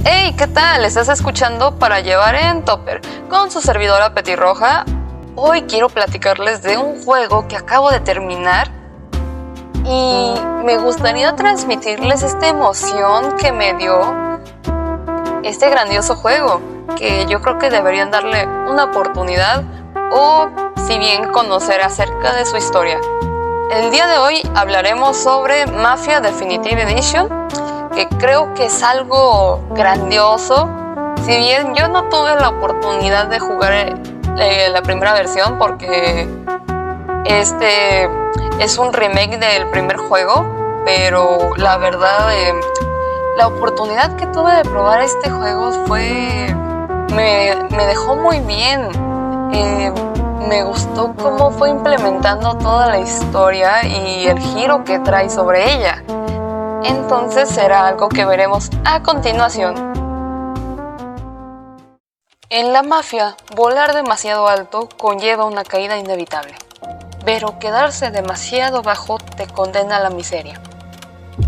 Hey, ¿qué tal? ¿Estás escuchando Para Llevar en Topper con su servidora Petirroja? Hoy quiero platicarles de un juego que acabo de terminar y me gustaría transmitirles esta emoción que me dio este grandioso juego, que yo creo que deberían darle una oportunidad o si bien conocer acerca de su historia. El día de hoy hablaremos sobre Mafia Definitive Edition, que creo que es algo grandioso. Si bien yo no tuve la oportunidad de jugar la primera versión porque este es un remake del primer juego, pero la verdad la oportunidad que tuve de probar este juego me dejó muy bien. Me gustó cómo fue implementando toda la historia y el giro que trae sobre ella. Entonces será algo que veremos a continuación. En la mafia, volar demasiado alto conlleva una caída inevitable, pero quedarse demasiado bajo te condena a la miseria.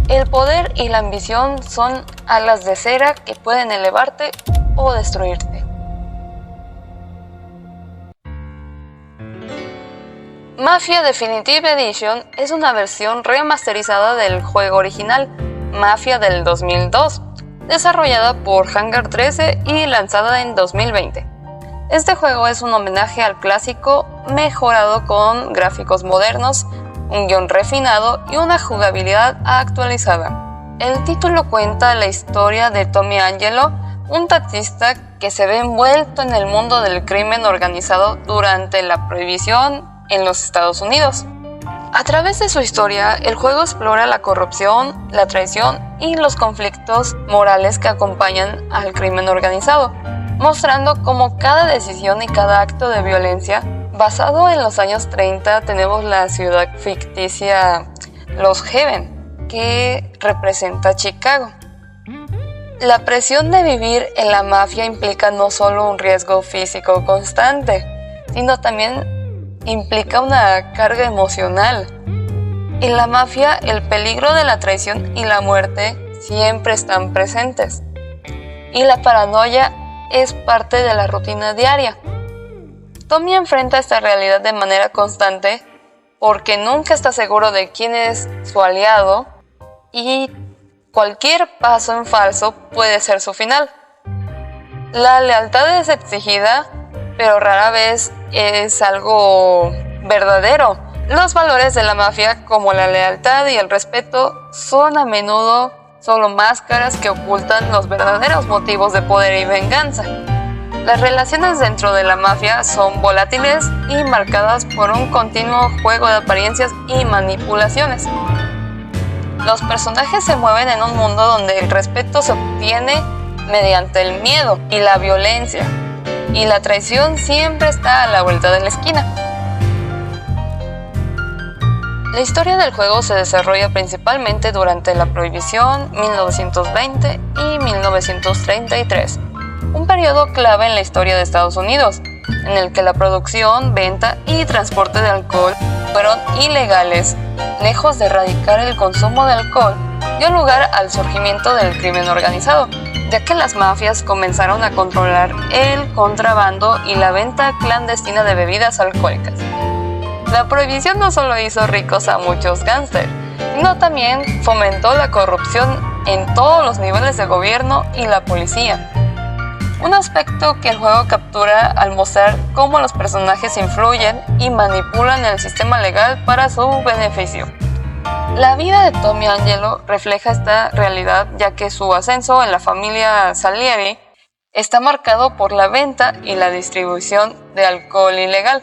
El poder y la ambición son alas de cera que pueden elevarte o destruirte. Mafia Definitive Edition es una versión remasterizada del juego original, Mafia del 2002, desarrollada por Hangar 13 y lanzada en 2020. Este juego es un homenaje al clásico mejorado con gráficos modernos, un guión refinado y una jugabilidad actualizada. El título cuenta la historia de Tommy Angelo, un taxista que se ve envuelto en el mundo del crimen organizado durante la prohibición en los Estados Unidos. A través de su historia, el juego explora la corrupción, la traición y los conflictos morales que acompañan al crimen organizado, mostrando cómo cada decisión y cada acto de violencia, basado en los años 30, tenemos la ciudad ficticia Los Haven, que representa Chicago. La presión de vivir en la mafia implica no solo un riesgo físico constante, sino también implica una carga emocional. En la mafia, el peligro de la traición y la muerte siempre están presentes, y la paranoia es parte de la rutina diaria. Tommy enfrenta esta realidad de manera constante porque nunca está seguro de quién es su aliado y cualquier paso en falso puede ser su final. La lealtad es exigida, pero rara vez es algo verdadero. Los valores de la mafia, como la lealtad y el respeto, son a menudo solo máscaras que ocultan los verdaderos motivos de poder y venganza. Las relaciones dentro de la mafia son volátiles y marcadas por un continuo juego de apariencias y manipulaciones. Los personajes se mueven en un mundo donde el respeto se obtiene mediante el miedo y la violencia, y la traición siempre está a la vuelta de la esquina. La historia del juego se desarrolla principalmente durante la Prohibición, 1920 y 1933, un periodo clave en la historia de Estados Unidos, en el que la producción, venta y transporte de alcohol fueron ilegales. Lejos de erradicar el consumo de alcohol, dio lugar al surgimiento del crimen organizado, ya que las mafias comenzaron a controlar el contrabando y la venta clandestina de bebidas alcohólicas. La prohibición no solo hizo ricos a muchos gángsters, sino también fomentó la corrupción en todos los niveles de gobierno y la policía. Un aspecto que el juego captura al mostrar cómo los personajes influyen y manipulan el sistema legal para su beneficio. La vida de Tommy Angelo refleja esta realidad, ya que su ascenso en la familia Salieri está marcado por la venta y la distribución de alcohol ilegal,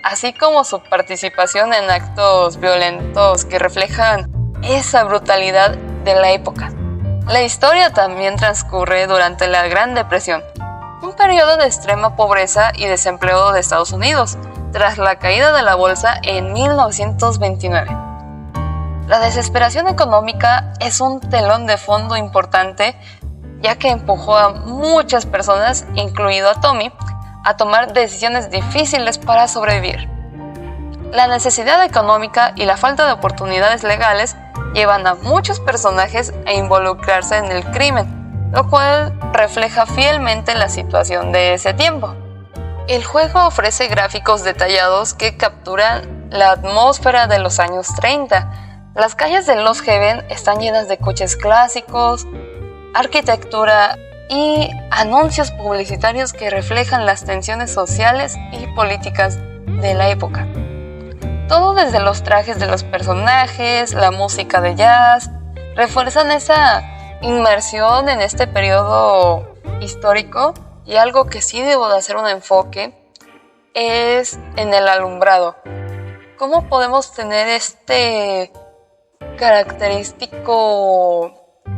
así como su participación en actos violentos que reflejan esa brutalidad de la época. La historia también transcurre durante la Gran Depresión, un periodo de extrema pobreza y desempleo de Estados Unidos, tras la caída de la bolsa en 1929. La desesperación económica es un telón de fondo importante, ya que empujó a muchas personas, incluido a Tommy, a tomar decisiones difíciles para sobrevivir. La necesidad económica y la falta de oportunidades legales llevan a muchos personajes a involucrarse en el crimen, lo cual refleja fielmente la situación de ese tiempo. El juego ofrece gráficos detallados que capturan la atmósfera de los años 30. Las calles de Lost Haven están llenas de coches clásicos, arquitectura y anuncios publicitarios que reflejan las tensiones sociales y políticas de la época. Todo desde los trajes de los personajes, la música de jazz, refuerzan esa inmersión en este periodo histórico. Y algo que sí debo de hacer un enfoque es en el alumbrado. ¿Cómo podemos tener este característico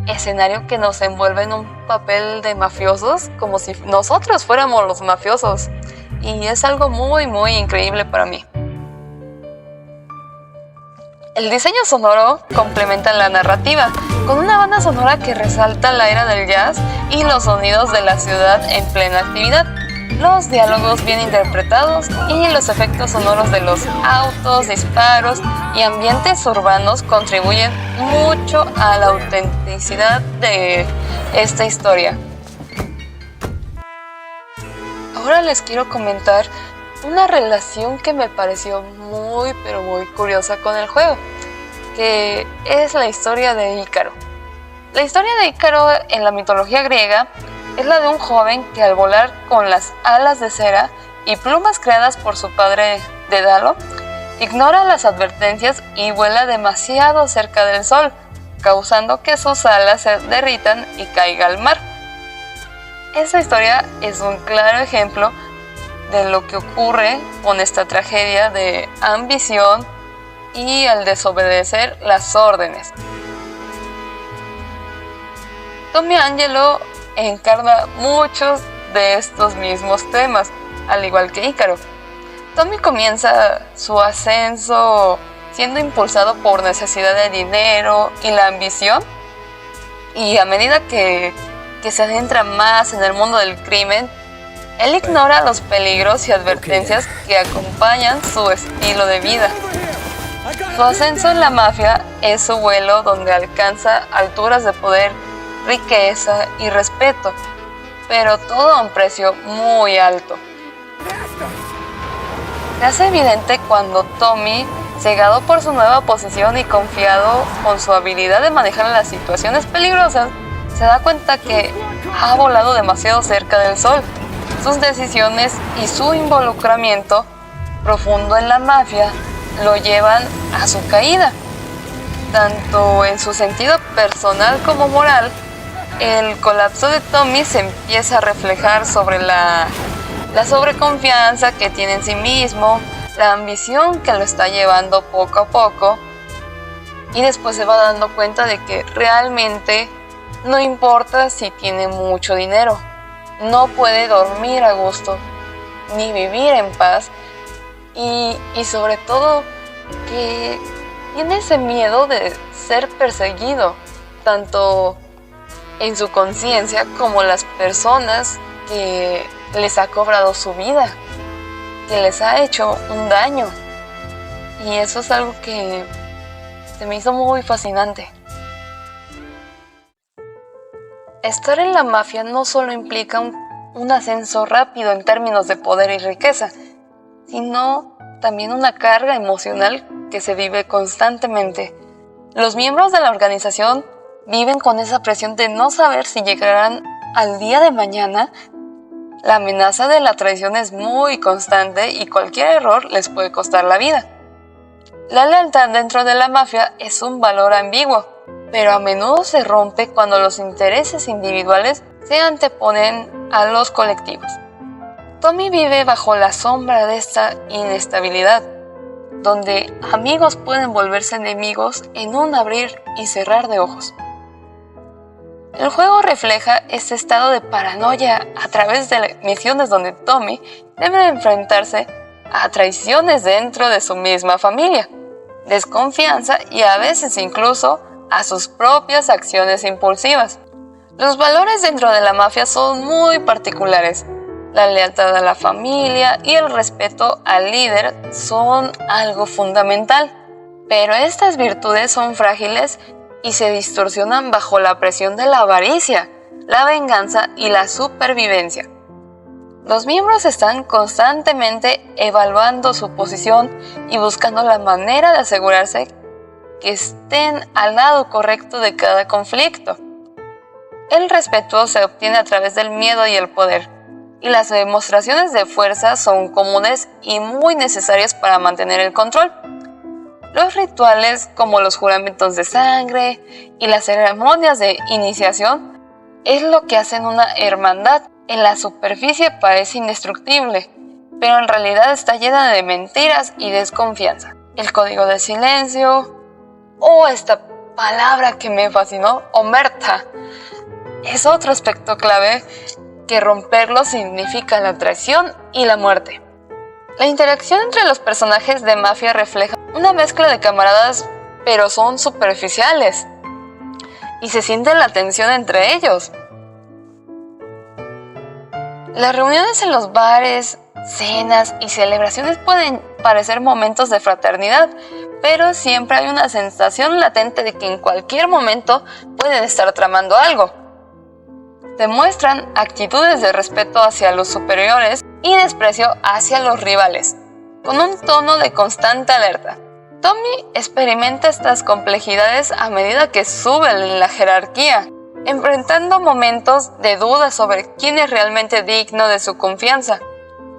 escenario que nos envuelve en un papel de mafiosos, como si nosotros fuéramos los mafiosos? Y es algo muy, muy increíble para mí. El diseño sonoro complementa la narrativa, con una banda sonora que resalta la era del jazz y los sonidos de la ciudad en plena actividad, los diálogos bien interpretados y los efectos sonoros de los autos, disparos y ambientes urbanos contribuyen mucho a la autenticidad de esta historia. Ahora les quiero comentar una relación que me pareció muy pero muy curiosa con el juego, que es la historia de Ícaro. La historia de Ícaro en la mitología griega es la de un joven que al volar con las alas de cera y plumas creadas por su padre Dédalo, ignora las advertencias y vuela demasiado cerca del sol, causando que sus alas se derritan y caiga al mar. Esa historia es un claro ejemplo de lo que ocurre con esta tragedia de ambición y al desobedecer las órdenes. Tommy Angelo encarna muchos de estos mismos temas, al igual que Ícaro. Tommy comienza su ascenso siendo impulsado por necesidad de dinero y la ambición, y a medida que se adentra más en el mundo del crimen, él ignora los peligros y advertencias que acompañan su estilo de vida. Su ascenso en la mafia es su vuelo donde alcanza alturas de poder, riqueza y respeto, pero todo a un precio muy alto. Se hace evidente cuando Tommy, cegado por su nueva posición y confiado con su habilidad de manejar las situaciones peligrosas, se da cuenta que ha volado demasiado cerca del sol. Sus decisiones y su involucramiento profundo en la mafia lo llevan a su caída. Tanto en su sentido personal como moral, el colapso de Tommy se empieza a reflejar sobre la sobreconfianza que tiene en sí mismo, la ambición que lo está llevando poco a poco, y después se va dando cuenta de que realmente no importa si tiene mucho dinero, no puede dormir a gusto, ni vivir en paz, y sobre todo que tiene ese miedo de ser perseguido, tanto en su conciencia como las personas que les ha cobrado su vida, que les ha hecho un daño. Y eso es algo que se me hizo muy fascinante. Estar en la mafia no solo implica un ascenso rápido en términos de poder y riqueza, sino también una carga emocional que se vive constantemente. Los miembros de la organización viven con esa presión de no saber si llegarán al día de mañana. La amenaza de la traición es muy constante y cualquier error les puede costar la vida. La lealtad dentro de la mafia es un valor ambiguo, pero a menudo se rompe cuando los intereses individuales se anteponen a los colectivos. Tommy vive bajo la sombra de esta inestabilidad, donde amigos pueden volverse enemigos en un abrir y cerrar de ojos. El juego refleja este estado de paranoia a través de misiones donde Tommy debe enfrentarse a traiciones dentro de su misma familia, desconfianza y a veces incluso a sus propias acciones impulsivas. Los valores dentro de la mafia son muy particulares. La lealtad a la familia y el respeto al líder son algo fundamental, pero estas virtudes son frágiles y se distorsionan bajo la presión de la avaricia, la venganza y la supervivencia. Los miembros están constantemente evaluando su posición y buscando la manera de asegurarse que estén al lado correcto de cada conflicto. El respeto se obtiene a través del miedo y el poder, y las demostraciones de fuerza son comunes y muy necesarias para mantener el control. Los rituales como los juramentos de sangre y las ceremonias de iniciación es lo que hacen una hermandad. En la superficie parece indestructible, pero en realidad está llena de mentiras y desconfianza. El código de silencio, esta palabra que me fascinó, omerta, es otro aspecto clave que romperlo significa la traición y la muerte. La interacción entre los personajes de Mafia refleja una mezcla de camaradas, pero son superficiales, y se siente la tensión entre ellos. Las reuniones en los bares, cenas y celebraciones pueden parecer momentos de fraternidad, pero siempre hay una sensación latente de que en cualquier momento pueden estar tramando algo. Demuestran actitudes de respeto hacia los superiores y desprecio hacia los rivales, con un tono de constante alerta. Tommy experimenta estas complejidades a medida que sube en la jerarquía, enfrentando momentos de duda sobre quién es realmente digno de su confianza.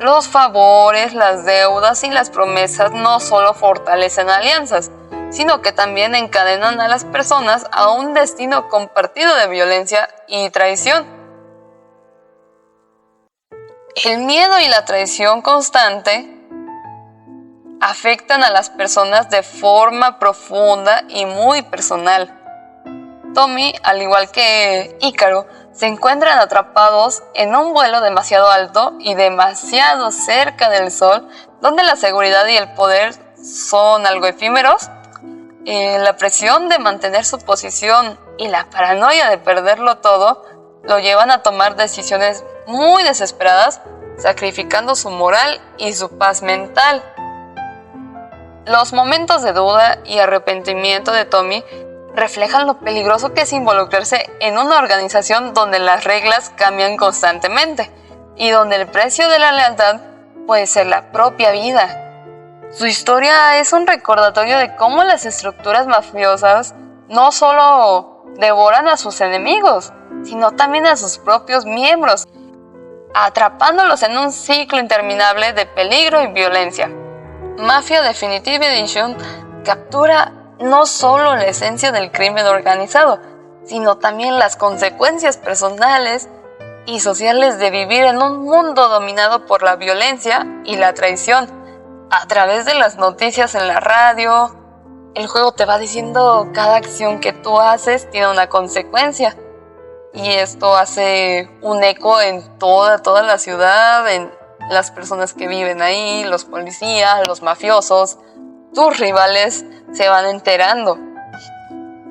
Los favores, las deudas y las promesas no solo fortalecen alianzas, sino que también encadenan a las personas a un destino compartido de violencia y traición. El miedo y la traición constante afectan a las personas de forma profunda y muy personal. Tommy, al igual que Ícaro, se encuentran atrapados en un vuelo demasiado alto y demasiado cerca del sol, donde la seguridad y el poder son algo efímeros. La presión de mantener su posición y la paranoia de perderlo todo lo llevan a tomar decisiones muy desesperadas, sacrificando su moral y su paz mental. Los momentos de duda y arrepentimiento de Tommy reflejan lo peligroso que es involucrarse en una organización donde las reglas cambian constantemente y donde el precio de la lealtad puede ser la propia vida. Su historia es un recordatorio de cómo las estructuras mafiosas no solo devoran a sus enemigos, sino también a sus propios miembros, atrapándolos en un ciclo interminable de peligro y violencia. Mafia Definitive Edition captura no solo la esencia del crimen organizado, sino también las consecuencias personales y sociales de vivir en un mundo dominado por la violencia y la traición. A través de las noticias en la radio, el juego te va diciendo cada acción que tú haces tiene una consecuencia. Y esto hace un eco en toda la ciudad, en las personas que viven ahí, los policías, los mafiosos, tus rivales se van enterando.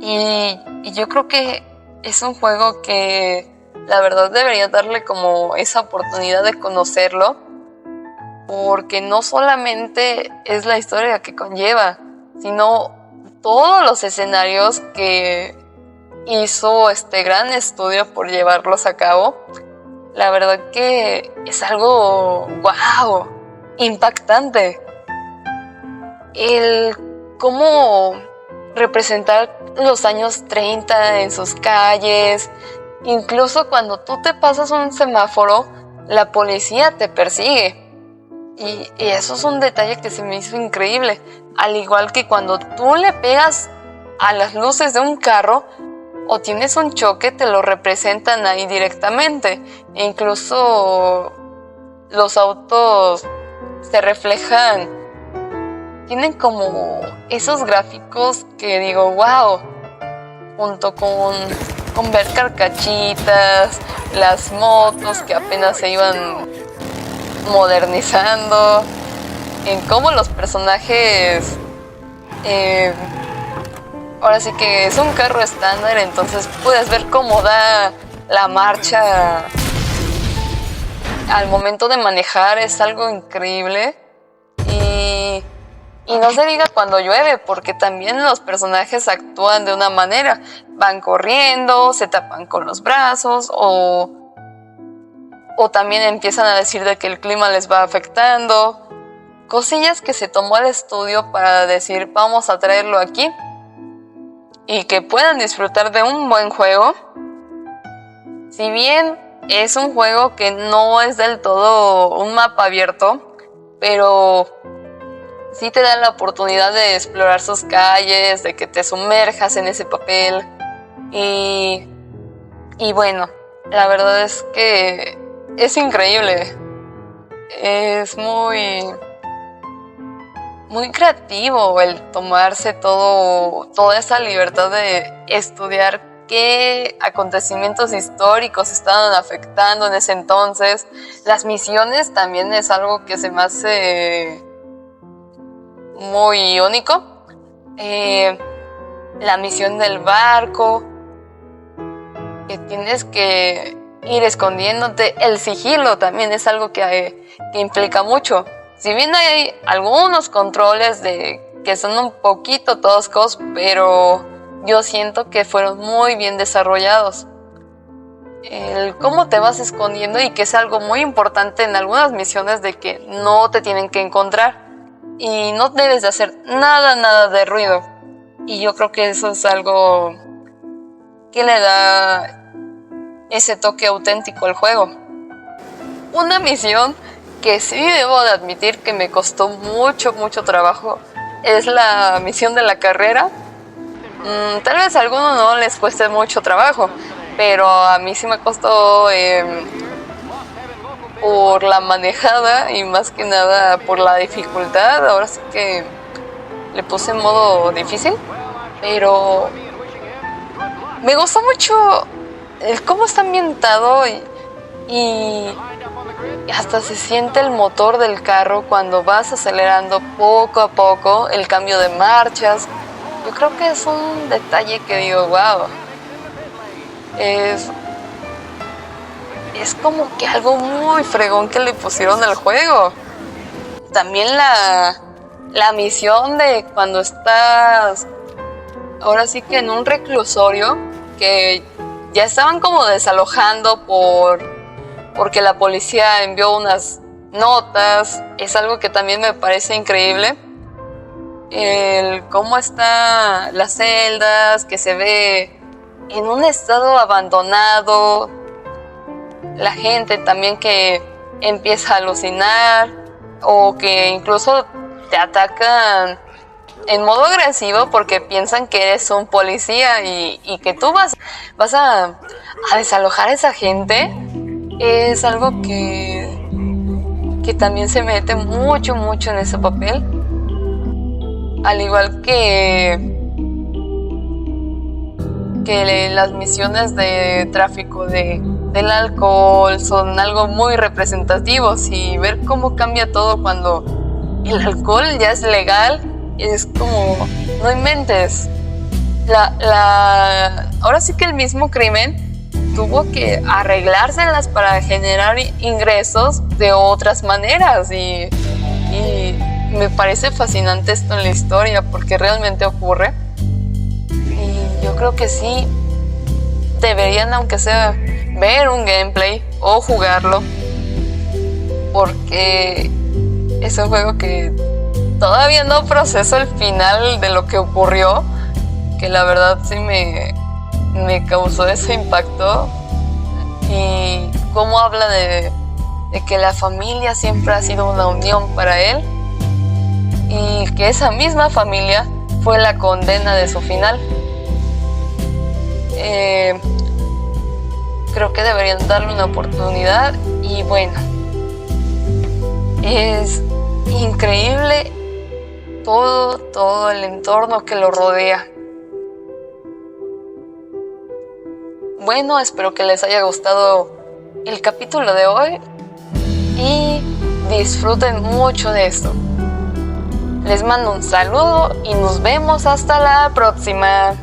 Y yo creo que es un juego que la verdad debería darle como esa oportunidad de conocerlo, porque no solamente es la historia que conlleva, sino todos los escenarios que hizo este gran estudio por llevarlos a cabo. La verdad que es algo wow, impactante. El cómo representar los años 30 en sus calles, incluso cuando tú te pasas un semáforo, la policía te persigue. Y eso es un detalle que se me hizo increíble. Al igual que cuando tú le pegas a las luces de un carro o tienes un choque, te lo representan ahí directamente. E incluso los autos se reflejan, tienen como esos gráficos que digo, wow, junto con ver carcachitas, las motos que apenas se iban modernizando, en cómo los personajes, ahora sí que es un carro estándar, entonces puedes ver cómo da la marcha al momento de manejar, es algo increíble. Y no se diga cuando llueve, porque también los personajes actúan de una manera. Van corriendo, se tapan con los brazos o también empiezan a decir de que el clima les va afectando. Cosillas que se tomó el estudio para decir vamos a traerlo aquí y que puedan disfrutar de un buen juego. Si bien es un juego que no es del todo un mapa abierto, pero sí te da la oportunidad de explorar sus calles, de que te sumerjas en ese papel. Y bueno, la verdad es que es increíble. Es muy creativo el tomarse toda esa libertad de estudiar qué acontecimientos históricos estaban afectando en ese entonces. Las misiones también es algo que se me hace muy único. La misión del barco, que tienes que ir escondiéndote. El sigilo también es algo que implica mucho. Si bien hay algunos controles que son un poquito toscos, pero yo siento que fueron muy bien desarrollados. El cómo te vas escondiendo, y que es algo muy importante en algunas misiones, de que no te tienen que encontrar y no debes de hacer nada de ruido. Y yo creo que eso es algo que le da ese toque auténtico al juego. Una misión que sí debo de admitir que me costó mucho trabajo es la misión de la carrera. Tal vez a algunos no les cueste mucho trabajo, pero a mí sí me costó por la manejada y más que nada por la dificultad. Ahora sí que le puse en modo difícil, pero me gustó mucho el cómo está ambientado y hasta se siente el motor del carro cuando vas acelerando poco a poco, el cambio de marchas. Yo creo que es un detalle que digo, wow, es como que algo muy fregón que le pusieron al juego. También la misión de cuando estás ahora sí que en un reclusorio, que ya estaban como desalojando porque la policía envió unas notas, es algo que también me parece increíble. El cómo están las celdas, que se ve en un estado abandonado, la gente también que empieza a alucinar o que incluso te atacan en modo agresivo porque piensan que eres un policía y que tú vas a desalojar a esa gente. Es algo que también se mete mucho en ese papel. Al igual que las misiones de tráfico del alcohol son algo muy representativos, y ver cómo cambia todo cuando el alcohol ya es legal es como, no inventes. Ahora sí que el mismo crimen tuvo que arreglárselas para generar ingresos de otras maneras, y me parece fascinante esto en la historia porque realmente ocurre. Y yo creo que sí deberían, aunque sea, ver un gameplay o jugarlo, porque es un juego que todavía no proceso el final de lo que ocurrió, que la verdad sí me causó ese impacto. Y cómo habla de que la familia siempre ha sido una unión para él, y que esa misma familia fue la condena de su final. Creo que deberían darle una oportunidad. Y bueno, es increíble todo el entorno que lo rodea. Bueno, espero que les haya gustado el capítulo de hoy y disfruten mucho de esto. Les mando un saludo y nos vemos hasta la próxima.